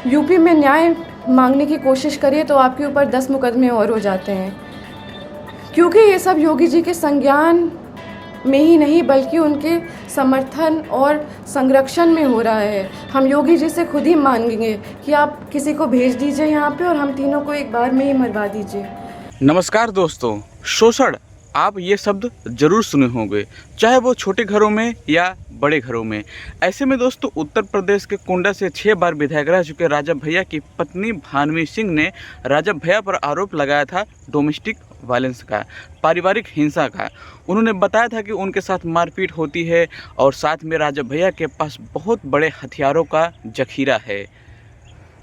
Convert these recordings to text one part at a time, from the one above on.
UP में न्याय मांगने की कोशिश करिए तो आपके ऊपर 10 मुकदमे और हो जाते हैं, क्योंकि ये सब योगी जी के संज्ञान में ही नहीं बल्कि उनके समर्थन और संरक्षण में हो रहा है। हम योगी जी से खुद ही मांगेंगे कि आप किसी को भेज दीजिए यहाँ पे और हम तीनों को एक बार में ही मरवा दीजिए। नमस्कार दोस्तों, शोषण आप ये शब्द जरूर सुने होंगे, चाहे वो छोटे घरों में या बड़े घरों में। ऐसे में दोस्तों उत्तर प्रदेश के कुंडा से 6 बार विधायक रह चुके राजब भैया की पत्नी भानवी सिंह ने राजब भैया पर आरोप लगाया था डोमेस्टिक वायलेंस का, पारिवारिक हिंसा का। उन्होंने बताया था कि उनके साथ मारपीट होती है और साथ में राजब भैया के पास बहुत बड़े हथियारों का जखीरा है।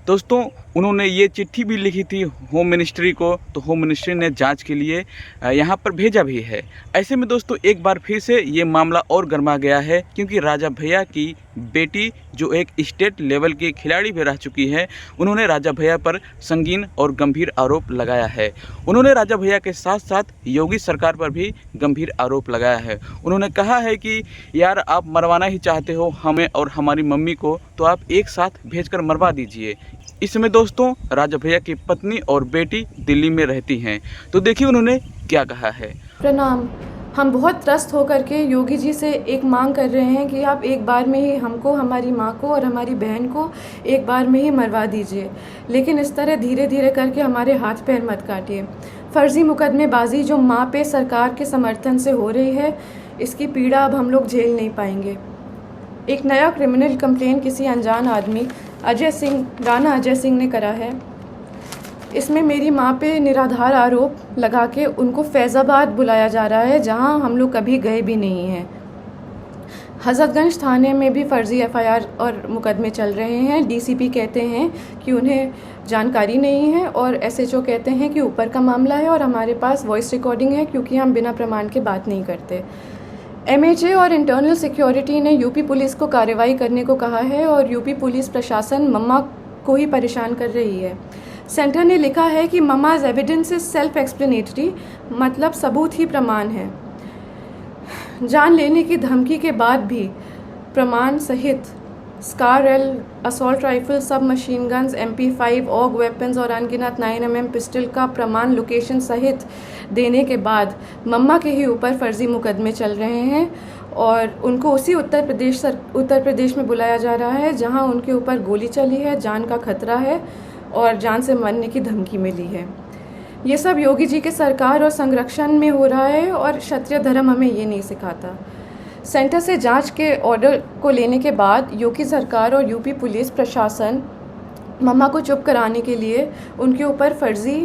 दोस्तों उन्होंने ये चिट्ठी भी लिखी थी होम मिनिस्ट्री को, तो होम मिनिस्ट्री ने जांच के लिए यहाँ पर भेजा भी है। ऐसे में दोस्तों एक बार फिर से ये मामला और गर्मा गया है, क्योंकि राजब भैया की बेटी जो एक स्टेट लेवल की खिलाड़ी भी रह चुकी है, उन्होंने राजब भैया पर संगीन और गंभीर आरोप लगाया है। उन्होंने राजब भैया के साथ साथ योगी सरकार पर भी गंभीर आरोप लगाया है। उन्होंने कहा है कि यार आप मरवाना ही चाहते हो हमें और हमारी मम्मी को, तो आप एक साथ भेजकर मरवा दीजिए। इसमें दोस्तों राजब भैया की पत्नी और बेटी दिल्ली में रहती हैं, तो देखिए उन्होंने क्या कहा है। प्रणाम। हम बहुत त्रस्त होकर के योगी जी से एक मांग कर रहे हैं कि आप एक बार में ही हमको, हमारी माँ को और हमारी बहन को एक बार में ही मरवा दीजिए, लेकिन इस तरह धीरे धीरे करके हमारे हाथ पैर मत काटिए। फर्जी मुकदमेबाजी जो माँ पे सरकार के समर्थन से हो रही है, इसकी पीड़ा अब हम लोग झेल नहीं पाएंगे। एक नया क्रिमिनल कंप्लेन किसी अनजान आदमी राणा अजय सिंह ने करा है। इसमें मेरी माँ पे निराधार आरोप लगा के उनको फैज़ाबाद बुलाया जा रहा है, जहाँ हम लोग कभी गए भी नहीं हैं। हज़रतगंज थाने में भी फर्जी एफआईआर और मुकदमे चल रहे हैं। डीसीपी कहते हैं कि उन्हें जानकारी नहीं है और एसएचओ कहते हैं कि ऊपर का मामला है और हमारे पास वॉइस रिकॉर्डिंग है, क्योंकि हम बिना प्रमाण के बात नहीं करते। एमएचए और इंटरनल सिक्योरिटी ने यूपी पुलिस को कार्रवाई करने को कहा है और यूपी पुलिस प्रशासन मम्मा को ही परेशान कर रही है। सेंटर ने लिखा है कि mamma's evidence is self explanatory, मतलब सबूत ही प्रमाण है। जान लेने की धमकी के बाद भी प्रमाण सहित SCAR L, assault rifle, sub machine guns, MP5, AUG weapons और अनगिनत 9mm पिस्टल का प्रमाण लोकेशन सहित देने के बाद मम्मा के ही ऊपर फर्जी मुकदमे चल रहे हैं और उनको उसी उत्तर प्रदेश में बुलाया जा रहा है जहां उनके ऊपर गोली चली है, जान का खतरा है और जान से मरने की धमकी मिली है। ये सब योगी जी के सरकार और संरक्षण में हो रहा है और क्षत्रिय धर्म हमें ये नहीं सिखाता। सेंटर से जांच के ऑर्डर को लेने के बाद योगी सरकार और यूपी पुलिस प्रशासन मम्मा को चुप कराने के लिए उनके ऊपर फर्जी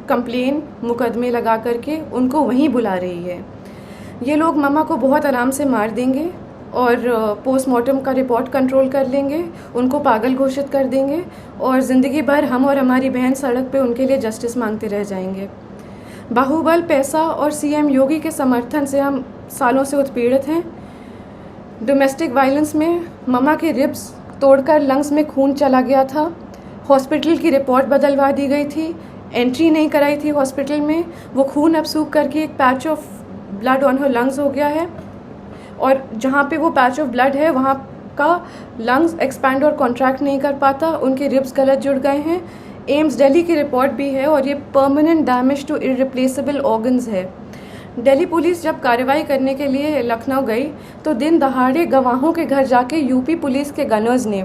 कंप्लेन मुकदमे लगा करके उनको वहीं बुला रही है। ये लोग मम्मा को बहुत आराम से मार देंगे और पोस्टमार्टम का रिपोर्ट कंट्रोल कर लेंगे, उनको पागल घोषित कर देंगे और ज़िंदगी भर हम और हमारी बहन सड़क पे उनके लिए जस्टिस मांगते रह जाएंगे। बाहुबल, पैसा और सीएम योगी के समर्थन से हम सालों से उत्पीड़ित हैं। डोमेस्टिक वायलेंस में मम्मा के रिब्स तोड़कर लंग्स में खून चला गया था। हॉस्पिटल की रिपोर्ट बदलवा दी गई थी, एंट्री नहीं कराई थी हॉस्पिटल में। वो खून अब सूख करके एक patch of blood on her lungs हो गया है और जहाँ पे वो पैच ऑफ ब्लड है वहाँ का लंग्स एक्सपैंड और कॉन्ट्रैक्ट नहीं कर पाता, उनके रिब्स गलत जुड़ गए हैं। एम्स दिल्ली की रिपोर्ट भी है और ये permanent damage to irreplaceable organs है। दिल्ली पुलिस जब कार्रवाई करने के लिए लखनऊ गई तो दिन दहाड़े गवाहों के घर जाके यूपी पुलिस के गनर्स ने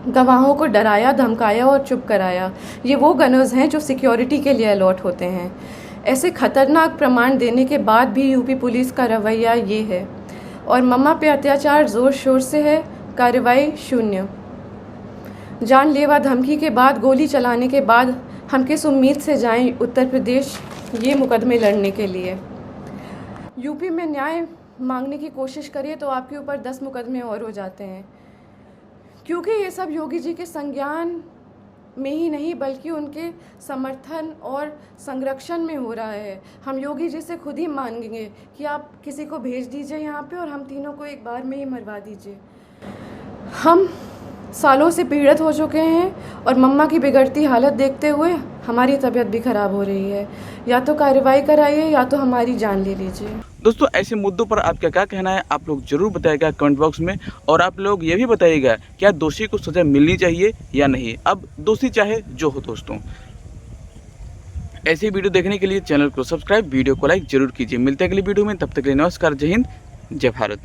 गवाहों को डराया, धमकाया और चुप कराया। ये वो गनर्स हैं जो सिक्योरिटी के लिए अलॉट होते हैं। ऐसे खतरनाक प्रमाण देने के बाद भी यूपी पुलिस का रवैया ये है और मम्मा पे अत्याचार ज़ोर शोर से है, कार्रवाई शून्य। जानलेवा धमकी के बाद, गोली चलाने के बाद हम किस उम्मीद से जाएं उत्तर प्रदेश ये मुकदमे लड़ने के लिए। यूपी में न्याय मांगने की कोशिश करिए तो आपके ऊपर 10 मुकदमे और हो जाते हैं, क्योंकि ये सब योगी जी के संज्ञान में ही नहीं बल्कि उनके समर्थन और संरक्षण में हो रहा है। हम योगी जी से खुद ही मांगेंगे कि आप किसी को भेज दीजिए यहाँ पे और हम तीनों को एक बार में ही मरवा दीजिए। हम सालों से पीड़ित हो चुके हैं और मम्मा की बिगड़ती हालत देखते हुए हमारी तबीयत भी ख़राब हो रही है। या तो कार्रवाई कराइए या तो हमारी जान ले लीजिए। दोस्तों ऐसे मुद्दों पर आपका क्या कहना है आप लोग जरूर बताइएगा कमेंट बॉक्स में। और आप लोग ये भी बताइएगा क्या दोषी को सज़ा मिलनी चाहिए या नहीं, अब दोषी चाहे जो हो। दोस्तों ऐसी वीडियो देखने के लिए चैनल को सब्सक्राइब, वीडियो को लाइक जरूर कीजिए। मिलते हैं अगली वीडियो में, तब तक के लिए नमस्कार, जय हिंद, जय भारत।